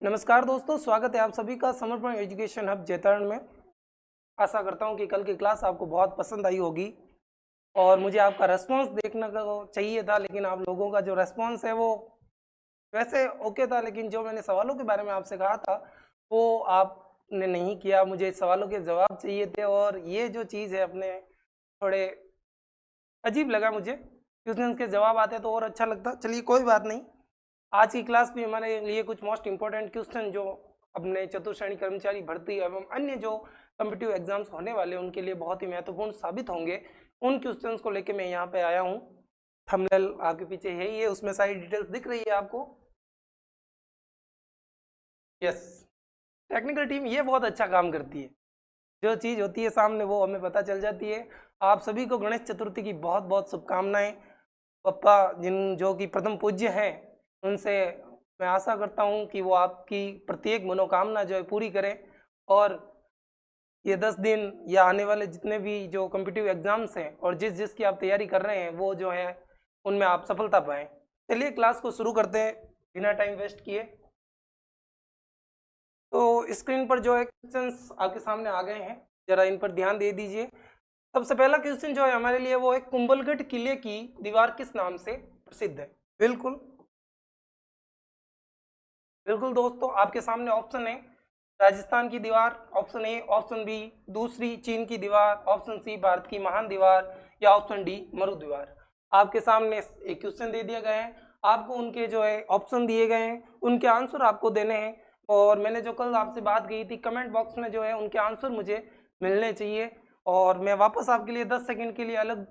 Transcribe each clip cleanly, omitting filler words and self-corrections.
नमस्कार दोस्तों, स्वागत है आप सभी का समर्पण एजुकेशन हब जैतरण में। आशा करता हूं कि कल की क्लास आपको बहुत पसंद आई होगी और मुझे आपका रेस्पॉन्स देखने को चाहिए था, लेकिन आप लोगों का जो रेस्पॉन्स है वो वैसे ओके था, लेकिन जो मैंने सवालों के बारे में आपसे कहा था वो आपने नहीं किया। मुझे सवालों के जवाब चाहिए थे और ये जो चीज़ है अपने थोड़े अजीब लगा मुझे। क्वेश्चन के जवाब आते तो और अच्छा लगता। चलिए कोई बात नहीं, आज की क्लास भी हमारे लिए कुछ मोस्ट इंपॉर्टेंट क्वेश्चन जो अपने चतुर्श्रेणी कर्मचारी भर्ती एवं अन्य जो कम्पिटिटिव एग्जाम्स होने वाले हैं उनके लिए बहुत ही महत्वपूर्ण साबित होंगे, उन क्वेश्चंस को लेके मैं यहाँ पे आया हूँ। थंबनेल आपके पीछे है ही है, उसमें सारी डिटेल्स दिख रही है आपको। यस, टेक्निकल टीम ये बहुत अच्छा काम करती है। जो चीज़ होती है सामने वो हमें पता चल जाती है। आप सभी को गणेश चतुर्थी की बहुत बहुत शुभकामनाएं। पप्पा जिन जो कि प्रथम पूज्य हैं, उनसे मैं आशा करता हूं कि वो आपकी प्रत्येक मनोकामना जो है पूरी करें और ये 10 दिन या आने वाले जितने भी जो कॉम्पिटिटिव एग्जाम्स हैं और जिसकी आप तैयारी कर रहे हैं वो जो है उनमें आप सफलता पाएं। चलिए क्लास को शुरू करते हैं बिना टाइम वेस्ट किए। तो स्क्रीन पर जो है क्वेश्चंस आपके सामने आ गए हैं, जरा इन पर ध्यान दे दीजिए। सबसे पहला क्वेश्चन जो है हमारे लिए वो है, कुंभलगढ़ किले की दीवार किस नाम से प्रसिद्ध है? बिल्कुल बिल्कुल दोस्तों, आपके सामने ऑप्शन है राजस्थान की दीवार, ऑप्शन ए, ऑप्शन बी दूसरी चीन की दीवार, ऑप्शन सी भारत की महान दीवार या ऑप्शन डी मरु दीवार। आपके सामने एक क्वेश्चन दे दिया गया है, आपको उनके जो है ऑप्शन दिए गए हैं, उनके आंसर आपको देने हैं। और मैंने जो कल आपसे बात की थी, कमेंट बॉक्स में जो है उनके आंसर मुझे मिलने चाहिए और मैं वापस आपके लिए 10 सेकंड के लिए अलग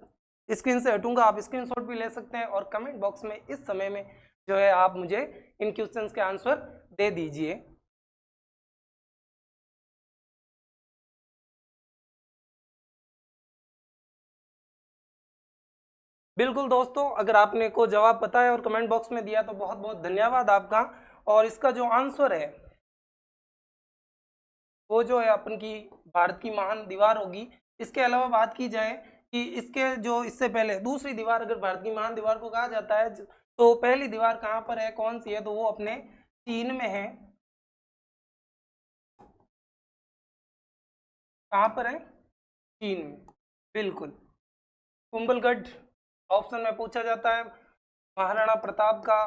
स्क्रीन से हटूंगा। आप स्क्रीनशॉट भी ले सकते हैं और कमेंट बॉक्स में इस समय में जो है आप मुझे इन क्वेश्चंस के आंसर दे दीजिए। बिल्कुल दोस्तों, अगर आपने को जवाब पता है और कमेंट बॉक्स में दिया तो बहुत बहुत धन्यवाद आपका। और इसका जो आंसर है वो जो है अपन की भारत की महान दीवार होगी। इसके अलावा बात की जाए कि इसके जो इससे पहले दूसरी दीवार, अगर भारत की महान दीवार को कहा जाता है तो पहली दीवार कहाँ पर है, कौन सी है? तो वो अपने चीन में है। कहाँ पर है? चीन में, बिल्कुल। कुंभलगढ़ ऑप्शन में पूछा जाता है। महाराणा प्रताप का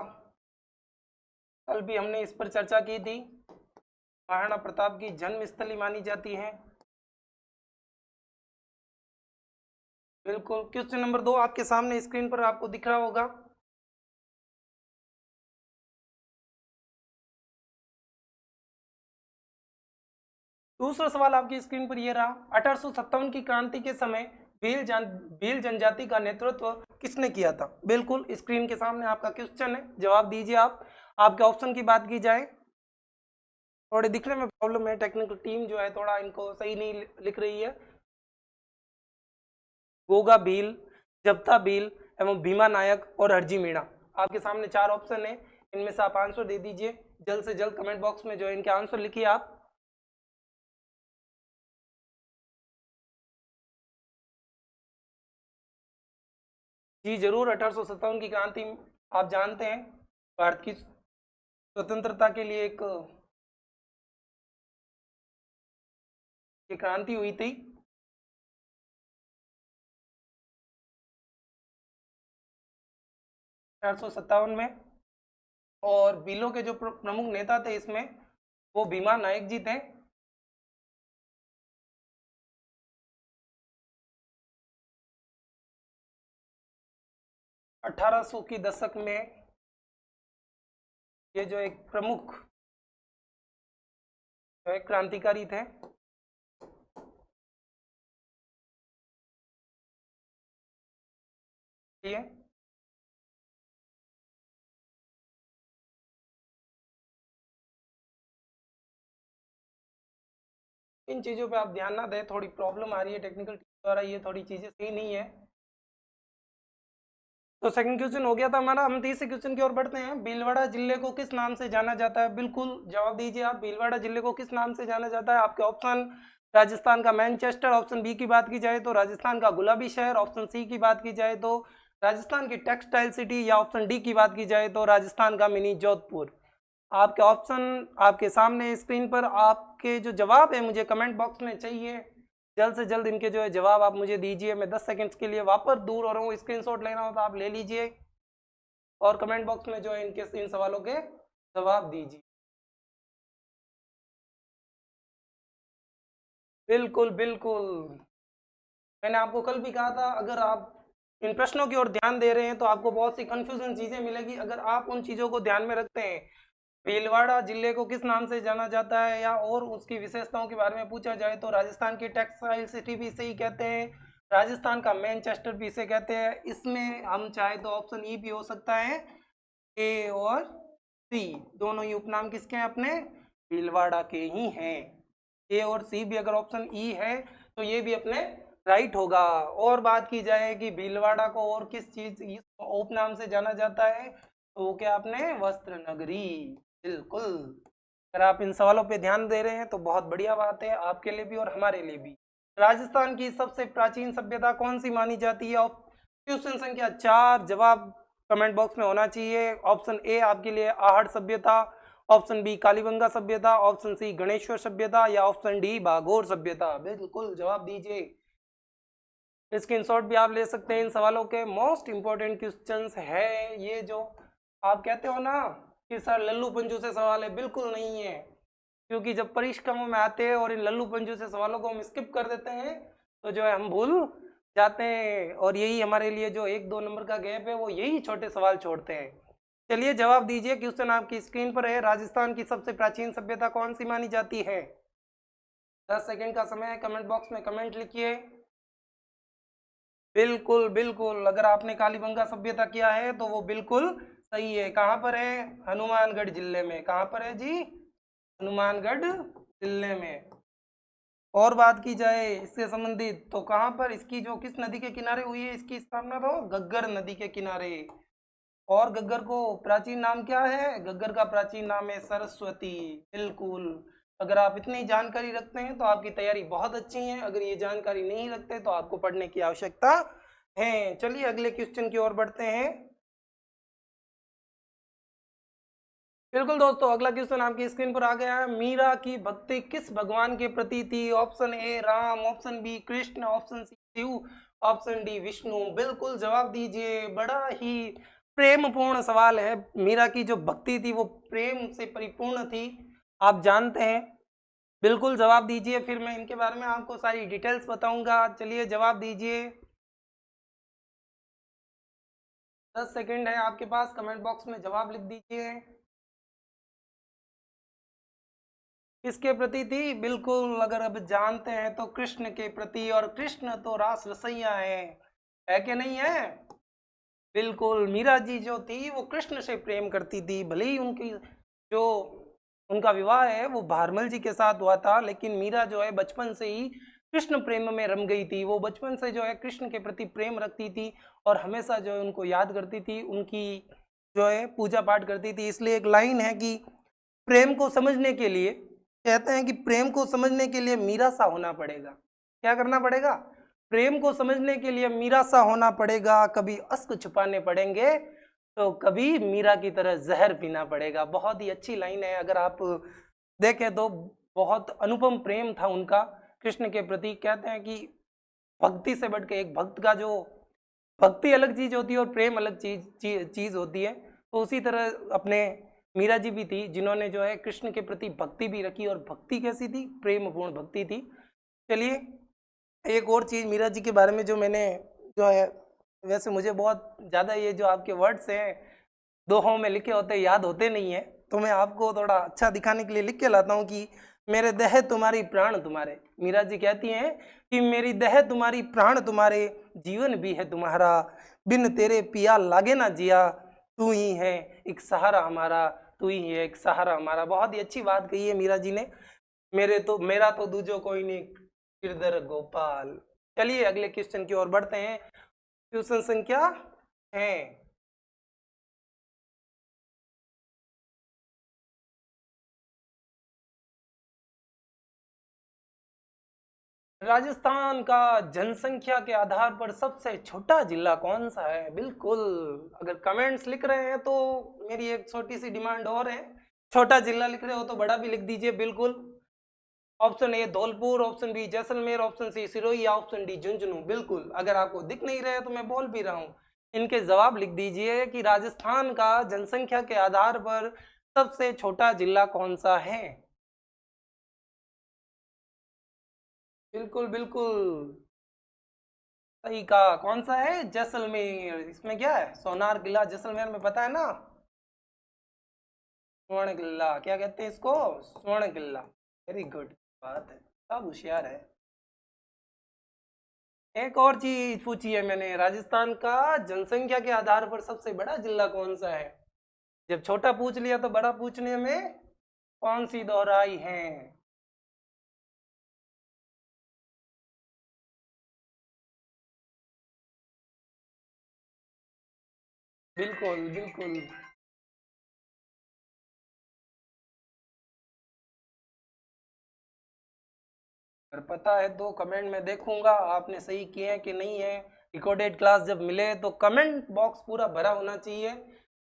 कल भी हमने इस पर चर्चा की थी। महाराणा प्रताप की जन्मस्थली मानी जाती है। बिल्कुल। क्वेश्चन नंबर 2 आपके सामने स्क्रीन पर आपको दिख रहा होगा। दूसरा सवाल आपकी स्क्रीन पर यह रहा, 1857 की क्रांति के समय भील जनजाति का नेतृत्व किसने किया था? बिल्कुल, स्क्रीन के सामने आपका क्वेश्चन है, जवाब दीजिए आप। आपके ऑप्शन की बात की जाए, थोड़े दिखने में प्रॉब्लम है, टेक्निकल टीम जो है थोड़ा इनको सही नहीं लिख रही है। गोगा भील, जप्ता भील एवं भीमा नायक और हरजी मीणा। आपके सामने 4 ऑप्शन है, इनमें से आप आंसर दे दीजिए जल्द से जल्द। कमेंट बॉक्स में जो है इनके आंसर लिखिए आप। जी जरूर, 1857 की क्रांति आप जानते हैं, भारत की स्वतंत्रता के लिए एक ये क्रांति हुई थी। 1857 में। और भीलों के जो प्रमुख नेता थे इसमें वो भीमा नायक जी थे। 1800 की दशक में ये जो एक प्रमुख जो एक क्रांतिकारी थे। ये इन चीज़ों पे आप ध्यान ना दें, थोड़ी प्रॉब्लम आ रही है टेक्निकल टीम द्वारा, ये थोड़ी चीज़ें सही नहीं है। तो सेकंड क्वेश्चन हो गया था हमारा, हम तीसरे क्वेश्चन की ओर बढ़ते हैं। भीलवाड़ा जिले को किस नाम से जाना जाता है? बिल्कुल, जवाब दीजिए आप। भीलवाड़ा जिले को किस नाम से जाना जाता है? आपके ऑप्शन, राजस्थान का मैनचेस्टर, ऑप्शन बी की बात की जाए तो राजस्थान का गुलाबी शहर, ऑप्शन सी की बात की जाए तो राजस्थान की टेक्सटाइल सिटी, या ऑप्शन डी की बात की जाए तो राजस्थान का मिनी जोधपुर। आपके ऑप्शन आपके सामने स्क्रीन पर, आपके जो जवाब है मुझे कमेंट बॉक्स में चाहिए। जल्द से जल्द इनके जो है जवाब आप मुझे दीजिए। मैं 10 सेकंड्स के लिए वापस दूर हो रहा हूँ, स्क्रीनशॉट लेना हो तो आप ले लीजिए और कमेंट बॉक्स में जो है इनके इन सवालों के जवाब दीजिए। बिल्कुल बिल्कुल, मैंने आपको कल भी कहा था, अगर आप इन प्रश्नों की ओर ध्यान दे रहे हैं तो आपको बहुत सी कंफ्यूजन चीजें मिलेगी। अगर आप उन चीजों को ध्यान में रखते हैं, भीलवाड़ा जिले को किस नाम से जाना जाता है या और उसकी विशेषताओं के बारे में पूछा जाए तो राजस्थान की टेक्सटाइल सिटी भी इसे ही कहते हैं, राजस्थान का मैनचेस्टर भी इसे कहते हैं। इसमें हम चाहे तो ऑप्शन ई भी हो सकता है, ए और सी दोनों ही उपनाम किसके हैं? अपने भीलवाड़ा के ही हैं। ए और सी भी अगर ऑप्शन ई है तो ये भी अपने राइट होगा। और बात की जाए कि भीलवाड़ा को और किस चीज इस उपनाम से जाना जाता है तो वो क्या अपने वस्त्र नगरी। बिल्कुल, अगर आप इन सवालों पे ध्यान दे रहे हैं तो बहुत बढ़िया बात है आपके लिए भी और हमारे लिए भी। राजस्थान की सबसे प्राचीन सभ्यता कौन सी मानी जाती है? क्वेश्चन संख्या 4, जवाब कमेंट बॉक्स में होना चाहिए। ऑप्शन ए आपके लिए आहड़ सभ्यता, ऑप्शन बी कालीबंगा सभ्यता, ऑप्शन सी गणेश्वर सभ्यता या ऑप्शन डी बागोर सभ्यता। बिल्कुल जवाब दीजिए। स्क्रीनशॉट भी आप ले सकते हैं। इन सवालों के मोस्ट इंपोर्टेंट क्वेश्चंस है ये। जो आप कहते हो ना कि सर लल्लू पंजू से सवाल है, बिल्कुल नहीं है, क्योंकि जब परीक्षाओं में आते हैं और इन लल्लू पंजू से सवालों को हम स्किप कर देते हैं तो जो है हम भूल जाते हैं, और यही हमारे लिए जो 1-2 नंबर का गैप है वो यही छोटे सवाल छोड़ते हैं। चलिए जवाब दीजिए। क्वेश्चन आपकी स्क्रीन पर है, राजस्थान की सबसे प्राचीन सभ्यता कौन सी मानी जाती है? 10 सेकंड का समय है, कमेंट बॉक्स में कमेंट लिखिए। बिल्कुल बिल्कुल, अगर आपने कालीबंगा सभ्यता किया है तो वो बिल्कुल सही है। कहाँ पर है? हनुमानगढ़ जिले में। कहाँ पर है जी? हनुमानगढ़ जिले में। और बात की जाए इससे संबंधित तो कहाँ पर इसकी जो किस नदी के किनारे हुई है इसकी स्थापना? तो घग्गर नदी के किनारे। और घग्गर को प्राचीन नाम क्या है? घग्गर का प्राचीन नाम है सरस्वती। बिल्कुल, अगर आप इतनी जानकारी रखते हैं तो आपकी तैयारी बहुत अच्छी है। अगर ये जानकारी नहीं रखते तो आपको पढ़ने की आवश्यकता है। चलिए अगले क्वेश्चन की ओर बढ़ते हैं। बिल्कुल दोस्तों, अगला क्वेश्चन आपकी स्क्रीन पर आ गया है। मीरा की भक्ति किस भगवान के प्रति थी? Option A Ram, option B Krishna, option C Shiva, option D Vishnu. बिल्कुल जवाब दीजिए। बड़ा ही प्रेम पूर्ण सवाल है। मीरा की जो भक्ति थी वो प्रेम से परिपूर्ण थी, आप जानते हैं। बिल्कुल जवाब दीजिए, फिर मैं इनके बारे में आपको सारी डिटेल्स बताऊंगा। चलिए जवाब दीजिए। 10 सेकंड है आपके पास, कमेंट बॉक्स में जवाब लिख दीजिए। किसके प्रति थी? बिल्कुल, अगर अब जानते हैं तो कृष्ण के प्रति, और कृष्ण तो रास रसैया है कि नहीं है? बिल्कुल, मीरा जी जो थी वो कृष्ण से प्रेम करती थी। भले ही उनकी जो उनका विवाह है वो भारमल जी के साथ हुआ था, लेकिन मीरा जो है बचपन से ही कृष्ण प्रेम में रम गई थी। वो बचपन से जो है कृष्ण के प्रति प्रेम रखती थी और हमेशा जो है उनको याद करती थी, उनकी जो है पूजा पाठ करती थी। इसलिए एक लाइन है कि प्रेम को समझने के लिए, कहते हैं कि प्रेम को समझने के लिए मीरा सा होना पड़ेगा। क्या करना पड़ेगा? प्रेम को समझने के लिए मीरा सा होना पड़ेगा। कभी अश्क छुपाने पड़ेंगे तो कभी मीरा की तरह जहर पीना पड़ेगा। बहुत ही अच्छी लाइन है। अगर आप देखें तो बहुत अनुपम प्रेम था उनका कृष्ण के प्रति। कहते हैं कि भक्ति से बढ़ के एक भक्त का जो भक्ति अलग चीज होती है और प्रेम अलग चीज होती है। तो उसी तरह अपने मीरा जी भी थी जिन्होंने जो है कृष्ण के प्रति भक्ति भी रखी, और भक्ति कैसी थी? प्रेमपूर्ण भक्ति थी। चलिए एक और चीज मीरा जी के बारे में जो मैंने जो है, वैसे मुझे बहुत ज़्यादा ये जो आपके वर्ड्स हैं दोहों में लिखे होते याद होते नहीं है, तो मैं आपको थोड़ा अच्छा दिखाने के लिए लिख के लाता हूँ कि मेरे देह तुम्हारी प्राण तुम्हारे। मीरा जी कहती हैं कि मेरी देह तुम्हारी प्राण तुम्हारे, जीवन भी है तुम्हारा, बिन तेरे पिया लागे ना जिया, तू ही है एक सहारा हमारा, तू ही है एक सहारा हमारा। बहुत ही अच्छी बात कही है मीरा जी ने। मेरा तो दूजो कोई नहीं गिरधर गोपाल। चलिए अगले क्वेश्चन की ओर बढ़ते हैं। क्वेश्चन संख्या है, राजस्थान का जनसंख्या के आधार पर सबसे छोटा जिला कौन सा है? बिल्कुल, अगर कमेंट्स लिख रहे हैं तो मेरी एक छोटी सी डिमांड और है छोटा जिला लिख रहे हो तो बड़ा भी लिख दीजिए, बिल्कुल। Option A Dholpur, option B Jaisalmer, option C Sirohi या ऑप्शन डी झुंझुनू। बिल्कुल, अगर आपको दिख नहीं रहा है तो मैं बोल भी रहा हूँ, इनके जवाब लिख दीजिए कि राजस्थान का जनसंख्या के आधार पर सबसे छोटा जिला कौन सा है। बिल्कुल बिल्कुल सही कहा। कौन सा है? जैसलमेर। इसमें क्या है? सोनार किला जैसलमेर में, पता है ना? स्वर्ण किला, क्या कहते हैं इसको? स्वर्ण किला। वेरी गुड, बात है, सब होशियार है। एक और चीज पूछी है मैंने, राजस्थान का जनसंख्या के आधार पर सबसे बड़ा जिला कौन सा है? जब छोटा पूछ लिया तो बड़ा पूछने में कौन सी दोहराई है? बिल्कुल बिल्कुल। अगर पता है तो कमेंट में देखूंगा आपने सही किए हैं कि नहीं है। रिकॉर्डेड क्लास जब मिले तो कमेंट बॉक्स पूरा भरा होना चाहिए।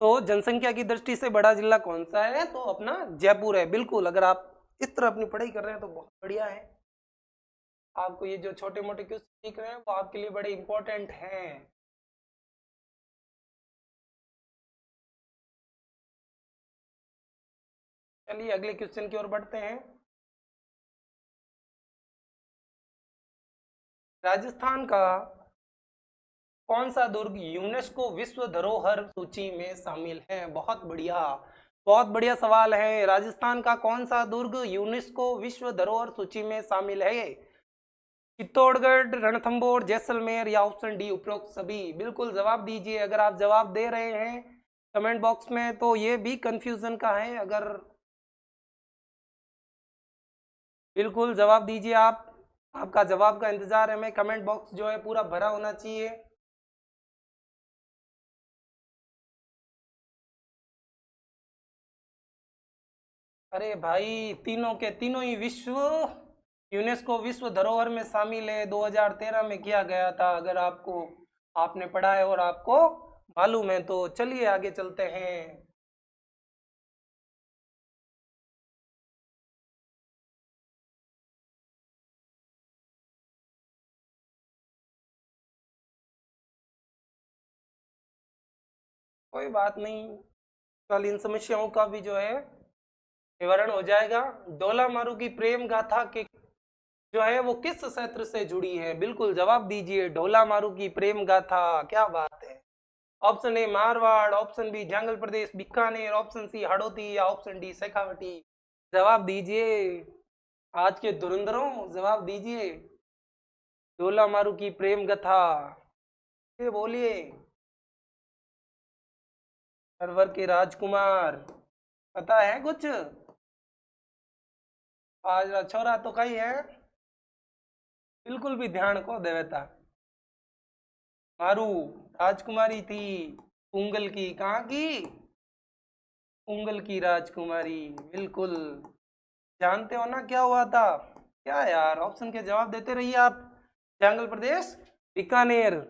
तो जनसंख्या की दृष्टि से बड़ा जिला कौन सा है? तो अपना जयपुर है। बिल्कुल, अगर आप इस तरह अपनी पढ़ाई कर रहे हैं तो बहुत बढ़िया है। आपको ये जो छोटे मोटे क्वेश्चन सीख रहे हैं वो आपके लिए बड़े इंपॉर्टेंट हैं। चलिए अगले क्वेश्चन की ओर बढ़ते हैं। राजस्थान का कौन सा दुर्ग यूनेस्को विश्व धरोहर सूची में शामिल है? बहुत बढ़िया, बहुत बढ़िया सवाल है। राजस्थान का कौन सा दुर्ग यूनेस्को विश्व धरोहर सूची में शामिल है? चित्तौड़गढ़, रणथंभौर, जैसलमेर या ऑप्शन डी उपरोक्त सभी। बिल्कुल जवाब दीजिए। अगर आप जवाब दे रहे हैं कमेंट बॉक्स में तो ये भी कंफ्यूजन का है। अगर बिल्कुल जवाब दीजिए आप, आपका जवाब का इंतजार है। मैं कमेंट बॉक्स जो है पूरा भरा होना चाहिए। अरे भाई, तीनों के तीनों ही विश्व यूनेस्को विश्व धरोहर में शामिल है। 2013 में किया गया था। अगर आपको, आपने पढ़ा है और आपको मालूम है तो चलिए आगे चलते हैं। कोई बात नहीं, कल इन समस्याओं का भी जो है निवारण हो जाएगा। डोला मारू की प्रेम गाथा के जो है वो किस क्षेत्र से जुड़ी है? बिल्कुल जवाब दीजिए। ढोला मारू की प्रेम गाथा, क्या बात है। Option A Marwar, option B Jangal Pradesh Bikaner, option C Hadoti या ऑप्शन डी शेखावटी। जवाब दीजिए आज के धुरंधरों, जवाब दीजिए। ढोला मारू की प्रेम गाथा, ये बोलिए। अरवर के राजकुमार, पता है कुछ? आज छोरा तो कही है, बिल्कुल भी ध्यान को देवता। मारू राजकुमारी थी उंगल की, कहाँ की? उंगल की राजकुमारी। बिल्कुल जानते हो ना क्या हुआ था? क्या यार, ऑप्शन के जवाब देते रहिए आप। जंगल प्रदेश बीकानेर।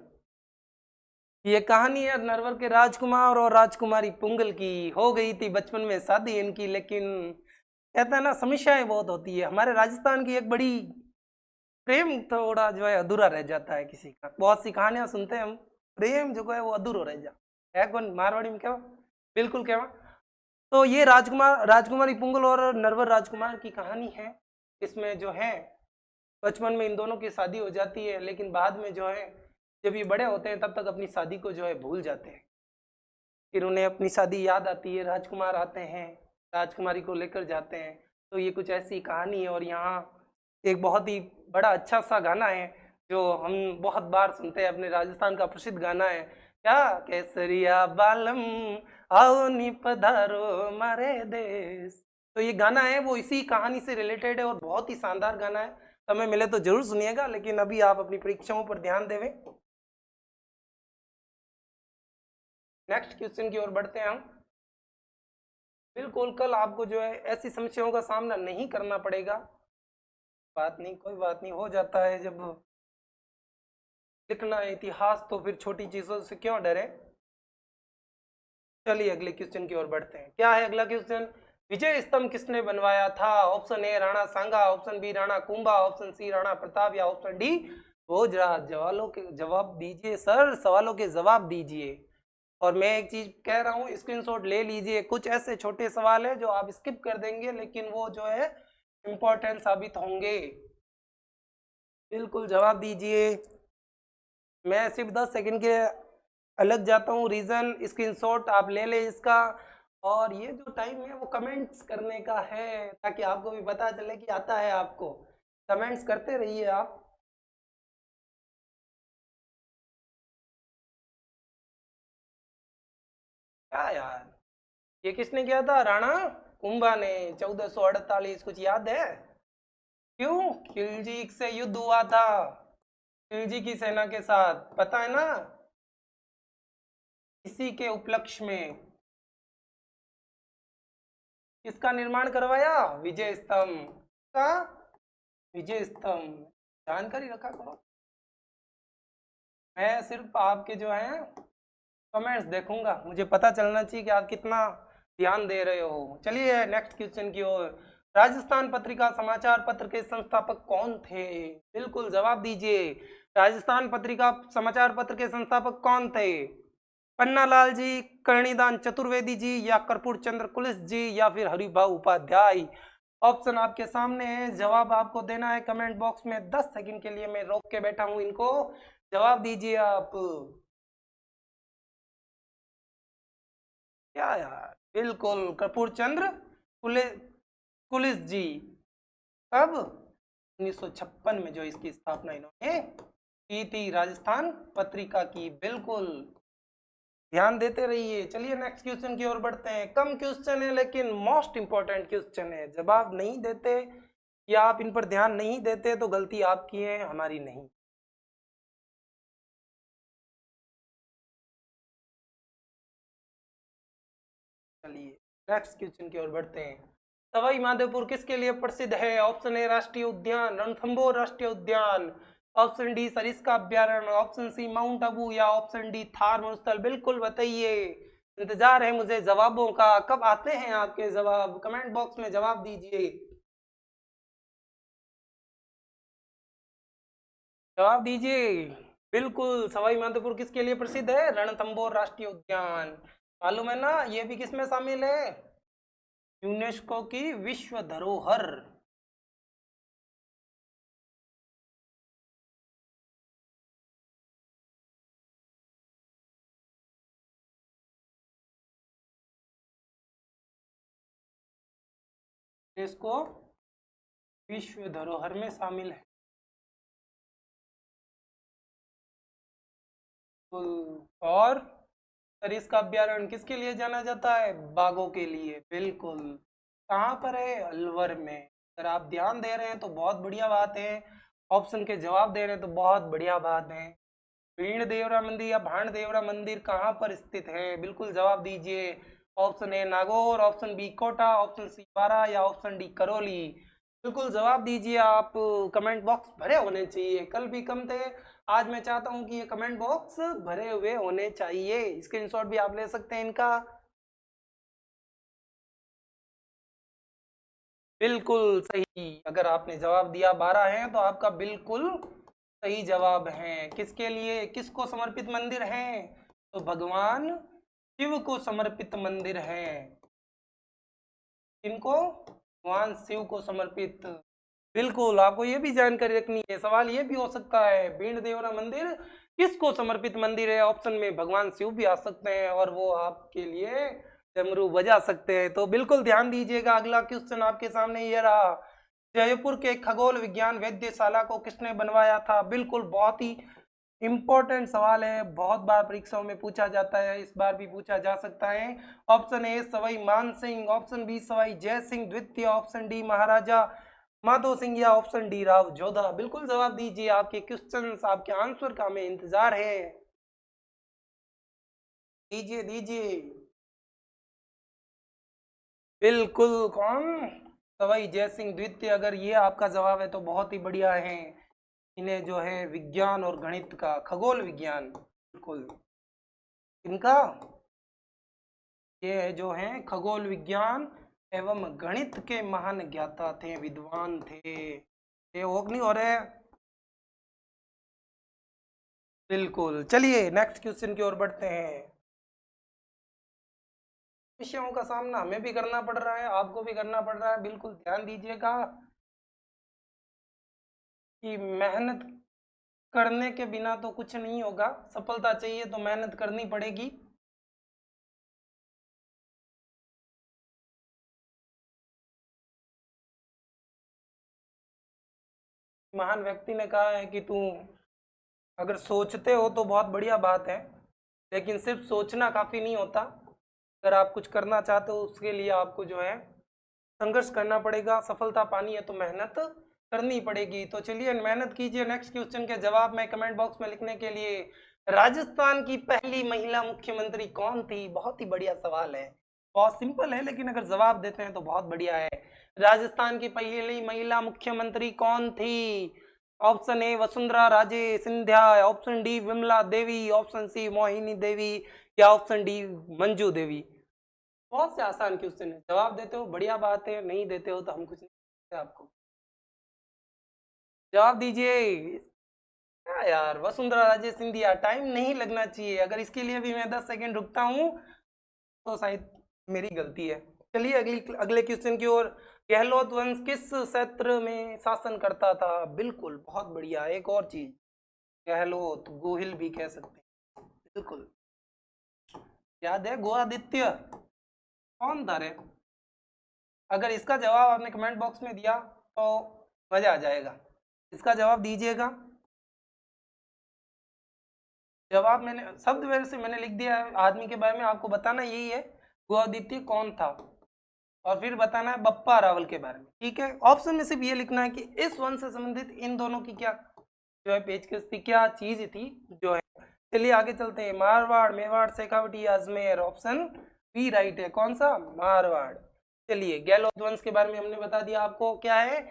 ये कहानी है नरवर के राजकुमार और राजकुमारी पुंगल की। हो गई थी बचपन में शादी इनकी, लेकिन कहते हैं ना समस्याएं बहुत होती है। हमारे राजस्थान की एक बड़ी प्रेम थोड़ा जो है अधूरा रह जाता है किसी का। बहुत सी कहानियां सुनते हैं हम, प्रेम जो है वो अधूरा रह जाता है। कौन मारवाड़ी में क्या? बिल्कुल क्या? तो ये राजकुमार राजकुमारी पुंगल और नरवर राजकुमार की कहानी है। इसमें जो है बचपन में इन दोनों की शादी हो जाती है, लेकिन बाद में जो है जब ये बड़े होते हैं तब तक अपनी शादी को जो है भूल जाते हैं। फिर उन्हें अपनी शादी याद आती है, राजकुमार आते हैं, राजकुमारी को लेकर जाते हैं। तो ये कुछ ऐसी कहानी है। और यहाँ एक बहुत ही बड़ा अच्छा सा गाना है जो हम बहुत बार सुनते हैं, अपने राजस्थान का प्रसिद्ध गाना है। क्या? केसरिया बालम आओ नी पधारो मारे देश। तो ये गाना है वो इसी कहानी से रिलेटेड है और बहुत ही शानदार गाना है। समय मिले तो जरूर सुनिएगा, लेकिन अभी आप अपनी परीक्षाओं पर ध्यान देवें। नेक्स्ट क्वेश्चन की ओर बढ़ते हैं हम। बिल्कुल कल आपको जो है ऐसी समस्याओं का सामना नहीं करना पड़ेगा। बात नहीं, कोई बात नहीं, हो जाता है जब लिखना है इतिहास तो फिर छोटी चीजों से क्यों डरे। चलिए अगले क्वेश्चन की ओर बढ़ते हैं। क्या है अगला क्वेश्चन? विजय स्तंभ किसने बनवाया था? Option A Rana Sanga, option B Rana Kumbha, option C Rana Pratap या ऑप्शन डी भोजराज। सवालों के जवाब दीजिए सर, सवालों के जवाब दीजिए। और मैं एक चीज कह रहा हूँ, स्क्रीनशॉट ले लीजिए। कुछ ऐसे छोटे सवाल है जो आप स्किप कर देंगे लेकिन वो जो है इम्पोर्टेंट साबित होंगे। बिल्कुल जवाब दीजिए। मैं सिर्फ 10 सेकंड के अलग जाता हूँ, रीजन स्क्रीनशॉट आप ले लें इसका। और ये जो टाइम है वो कमेंट्स करने का है, ताकि आपको भी पता चले कि आता है आपको। कमेंट्स करते रहिए आप। क्या यार, ये किसने किया था? राणा कुंभा ने 1448। कुछ याद है? क्यों? खिलजी से युद्ध हुआ था, खिलजी की सेना के साथ, पता है ना? इसी के उपलक्ष्य में किसका निर्माण करवाया? विजय स्तंभ का। विजय स्तंभ जानकारी रखा करो। मैं सिर्फ आपके जो है कमेंट्स देखूंगा, मुझे पता चलना चाहिए कि आप कितना ध्यान दे रहे हो। चलिए नेक्स्ट क्वेश्चन की ओर। राजस्थान पत्रिका समाचार पत्र के संस्थापक कौन थे? बिल्कुल जवाब दीजिए। राजस्थान पत्रिका समाचार पत्र के संस्थापक कौन थे? पन्नालाल जी, कर्णिदान चतुर्वेदी जी, या कर्पूर चंद्र कुलिस जी, या फिर हरिभाऊ उपाध्याय। ऑप्शन आपके सामने है, जवाब आपको देना है कमेंट बॉक्स में। 10 सेकंड के लिए मैं रोक के बैठा हूं इनको, जवाब दीजिए आप। क्या यार, बिल्कुल कर्पूर चंद्र कुलिस जी। कब? 1956 में जो इसकी स्थापना इन्होंने की थी, राजस्थान पत्रिका की। बिल्कुल ध्यान देते रहिए। चलिए नेक्स्ट क्वेश्चन की ओर बढ़ते हैं। कम क्वेश्चन है लेकिन मोस्ट इंपॉर्टेंट क्वेश्चन है। जवाब नहीं देते या आप इन पर ध्यान नहीं देते तो गलती आपकी है, हमारी नहीं। चलिए नेक्स्ट क्वेश्चन की ओर बढ़ते हैं। सवाई माधोपुर किसके लिए प्रसिद्ध है? ऑप्शन ए राष्ट्रीय उद्यान रणथंभौर राष्ट्रीय उद्यान, ऑप्शन डी सरिस्का अभ्यारण्य, ऑप्शन सी माउंट आबू, या ऑप्शन डी थार मरुस्थल। बिल्कुल बताइए, इंतजार है मुझे जवाबों का। कब आते हैं आपके जवाब? कमेंट बॉक्स में जवाब दीजिए, जवाब दीजिए। बिल्कुल, सवाई माधोपुर किसके लिए प्रसिद्ध है? रणथंभौर राष्ट्रीय उद्यान। मालूम है ना, ये भी किसमें शामिल है? यूनेस्को की विश्व धरोहर। यूनेस्को विश्व धरोहर में शामिल है। और सरिस्का अभ्यारण्य किसके लिए जाना जाता है? बाघों के लिए। बिल्कुल, कहाँ पर है? अलवर में। अगर आप ध्यान दे रहे हैं तो बहुत बढ़िया बात है, ऑप्शन के जवाब दे रहे हैं तो बहुत बढ़िया बात है। भीड़ देवरा मंदिर या भांड देवरा मंदिर कहाँ पर स्थित है? बिल्कुल जवाब दीजिए। Option A Nagaur, option B Kota, option C Bara, या ऑप्शन डी करौली। बिल्कुल जवाब दीजिए आप। कमेंट बॉक्स भरे होने चाहिए, कल भी कम थे, आज मैं चाहता हूं कि ये कमेंट बॉक्स भरे हुए होने चाहिए। स्क्रीनशॉट भी आप ले सकते हैं इनका। बिल्कुल सही, अगर आपने जवाब दिया 12 है तो आपका बिल्कुल सही जवाब है। किसके लिए, किसको समर्पित मंदिर है? तो भगवान शिव को समर्पित मंदिर है। किनको? भगवान शिव को समर्पित। बिल्कुल, आपको ये भी जानकारी रखनी है। सवाल ये भी हो सकता है, भीड़ देवरा मंदिर किसको समर्पित मंदिर है? ऑप्शन में भगवान शिव भी आ सकते हैं और वो आपके लिए डमरू बजा सकते हैं। तो बिल्कुल ध्यान दीजिएगा। अगला क्वेश्चन आपके सामने ये रहा। जयपुर के खगोल विज्ञान वेधशाला को किसने बनवाया था? बिल्कुल बहुत ही इंपॉर्टेंट सवाल है, बहुत बार परीक्षाओं में पूछा जाता है, इस बार भी पूछा जा सकता है। ऑप्शन ए सवाई मान सिंह, ऑप्शन बी सवाई जय सिंह द्वितीय, ऑप्शन डी महाराजा माधो सिंह, या ऑप्शन डी राव जोधा। बिल्कुल जवाब दीजिए, आपके क्वेश्चंस, आपके आंसर का हमें इंतजार है। दीजिए दीजिए। बिल्कुल, कौन? सवाई जय सिंह द्वितीय। अगर ये आपका जवाब है तो बहुत ही बढ़िया है। इन्हें जो है विज्ञान और गणित का, खगोल विज्ञान, बिल्कुल इनका ये जो है खगोल विज्ञान एवं गणित के महान ज्ञाता थे, विद्वान थे। ये होक नहीं हो रहे। बिल्कुल, चलिए नेक्स्ट क्वेश्चन की ओर बढ़ते हैं। विषयों का सामना हमें भी करना पड़ रहा है, आपको भी करना पड़ रहा है। बिल्कुल ध्यान दीजिएगा कि मेहनत करने के बिना तो कुछ नहीं होगा। सफलता चाहिए तो मेहनत करनी पड़ेगी। महान व्यक्ति ने कहा है कि तू अगर सोचते हो तो बहुत बढ़िया बात है, लेकिन सिर्फ सोचना काफ़ी नहीं होता। अगर आप कुछ करना चाहते हो उसके लिए आपको जो है संघर्ष करना पड़ेगा। सफलता पानी है तो मेहनत करनी पड़ेगी। तो चलिए मेहनत कीजिए। नेक्स्ट क्वेश्चन के जवाब में कमेंट बॉक्स में लिखने के लिए, राजस्थान की पहली महिला मुख्यमंत्री कौन थी? बहुत ही बढ़िया सवाल है, बहुत सिंपल है, लेकिन अगर जवाब देते हैं तो बहुत बढ़िया है। राजस्थान की पहली महिला मुख्यमंत्री कौन थी? Option A Vasundhara Raje Scindia, option D Vimla Devi, option C Mohini Devi, या ऑप्शन डी मंजू देवी। बहुत से आसान क्वेश्चन है, जवाब देते हो बढ़िया बात है, नहीं देते हो तो हम कुछ नहीं कहते आपको। जवाब दीजिए। क्या यार, वसुंधरा राजे सिंधिया। टाइम नहीं लगना चाहिए, अगर इसके लिए भी मैं 10 सेकेंड रुकता हूँ तो शायद मेरी गलती है। चलिए अगले क्वेश्चन की ओर। गहलोत वंश किस क्षेत्र में शासन करता था? बिल्कुल, बहुत बढ़िया। एक और चीज, गहलोत, गोहिल भी कह सकते हैं। बिल्कुल याद है, गोआदित्य कौन था रे? अगर इसका जवाब आपने कमेंट बॉक्स में दिया तो मजा आ जाएगा। इसका जवाब दीजिएगा। जवाब मैंने शब्द वैसे मैंने लिख दिया है। आदमी के बारे में आपको बताना यही है, गोआदित्य कौन था, और फिर बताना है बप्पा रावल के बारे में। ठीक है, ऑप्शन में सिर्फ ये लिखना है कि इस वंश से संबंधित इन दोनों की क्या जो है पेचकश थी, क्या चीज थी जो है। चलिए आगे चलते हैं। Marwar, Mewar, Shekhawati, Ajmer. Option B right है। कौन सा? मारवाड़। चलिए गहलोत वंश के बारे में हमने बता दिया। आपको क्या है,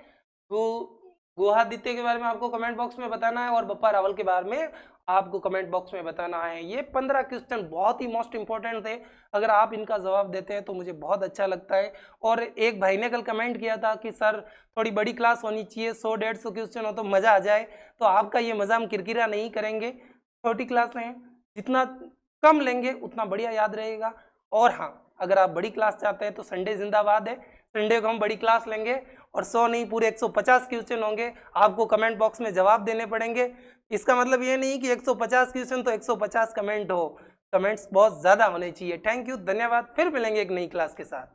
गुहादित्य के बारे में आपको कमेंट बॉक्स में बताना है, और बप्पा रावल के बारे में आपको कमेंट बॉक्स में बताना है। ये 15 क्वेश्चन बहुत ही मोस्ट इंपॉर्टेंट थे। अगर आप इनका जवाब देते हैं तो मुझे बहुत अच्छा लगता है। और एक भाई ने कल कमेंट किया था कि सर थोड़ी बड़ी क्लास होनी चाहिए, 100-150 क्वेश्चन हो तो मज़ा आ जाए। तो आपका ये मज़ा हम किरकिरा नहीं करेंगे। छोटी क्लास हैं, जितना कम लेंगे उतना बढ़िया याद रहेगा। और हाँ, अगर आप बड़ी क्लास चाहते हैं तो संडे जिंदाबाद है, संडे को हम बड़ी क्लास लेंगे और 100 नहीं पूरे 150 क्वेश्चन होंगे। आपको कमेंट बॉक्स में जवाब देने पड़ेंगे। इसका मतलब ये नहीं कि 150 क्वेश्चन तो 150 कमेंट हो, कमेंट्स बहुत ज़्यादा होने चाहिए। थैंक यू, धन्यवाद। फिर मिलेंगे एक नई क्लास के साथ।